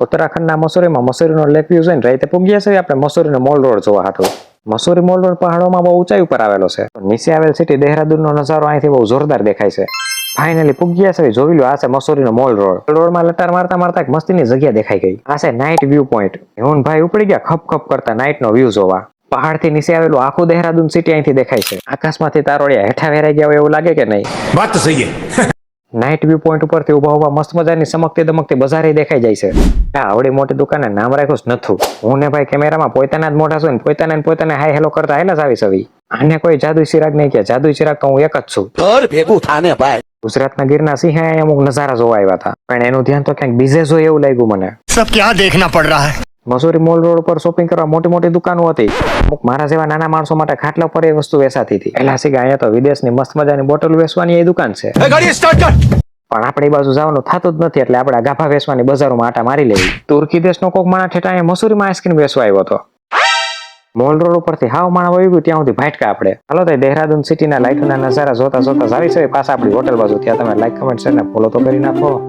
ઉત્તરાખંડના મસૂરીમાં મસૂરીનો lake view જોઈને રાતે પૂગ્યા છે આપણે મસૂરીનો મોલ રોડ જોવા હાટો. મસૂરી મોલ રોડ પહાડોમાં બહુ ઊંચાઈ ઉપર આવેલો છે. નીચે આવેલ સિટી દહેરાદૂનનો નજારો અહીંથી બહુ જોરદાર દેખાય છે. ફાઇનલી પૂગ્યા છે, જોઈ લો આ છે મસૂરીનો મોલ રોડ. રોડમાં લટાર મારતા મારતા એક મસ્તીની જગ્યા દેખાઈ ગઈ. આ છે નાઇટ વ્યૂ પોઈન્ટ. ભાઈ ઉપડી ગયા ખપ ખપ કરતા નાઇટનો વ્યૂ જોવા. પહાડથી નીચે આવેલું આખું દહેરાદૂન સિટી અહીંથી દેખાય છે. આકાશમાંથી તારોડિયા હેઠા વેરાઈ ગયા હોય એવું લાગે કે નહીં? વાત તો સહી છે. નાઇટ વ્યૂ પોઈન્ટ ઉપરથી ઉભા ઉભા મસ્ત મજાની ચમકતી દમકતી બજારે દેખાઈ જાય છે. આવડી મોટી દુકાને નામ રાખ્યું જ નથું. હું ને ભાઈ કેમેરામાં પોતાના જ મોઢા જોઈને પોતાને હાય હેલો કરતા હાયલા જ આવી સવી. આને કોઈ જાદુ ચિરાગ નહીં કે જાદુ ચિરાગ તો હું એક જ છું. ઘર ભેગું થાને ભાઈ. ગુજરાતના ગીરના સિંહે અમુક નજારા જોવા આવ્યા હતા, પણ એનું ધ્યાન તો ક્યાંક બીજે જોઈ એવું લાગ્યું મને. સબ ક્યાં દેખના પડ રહા હૈ. મસૂરી મોલ રોડ પર શોપિંગ કરવા મોટી મોટી દુકાનો હતી. અમુક મારા જેવા નાના માણસો માટે ખાટલા પર એ વસ્તુ વેચાતી હતી. એલા સિગા અહીંયા તો વિદેશની મસ્ત મજાની બોટલ વેચવાની એ દુકાન છે. ગાડી સ્ટાર્ટ કર. પણ આપણી બાજુ જવાનું થતું જ નથી, એટલે આપણે આ ગાભા વેચવાની બજારોમાં આટા મારી લેવી. તુર્કી દેશનો કોક માણા ઠેઠા અહીંયા મસૂરીમાં આઈસ્ક્રીમ વેચવા આવ્યો હતો. મોલ રોડ ઉપરથી હાવ માણા વહી ગયું ત્યાં સુધી ભાટકા આપણે. હાલો તો દહેરાદૂન સિટીના લાઇટોના નજારા જોતા જોતા આવી છે પાછા આપણી હોટલ બાજુ. ત્યાં તમે લાઈક કમેન્ટ શેર ને ફોલો તો કરી નાખો.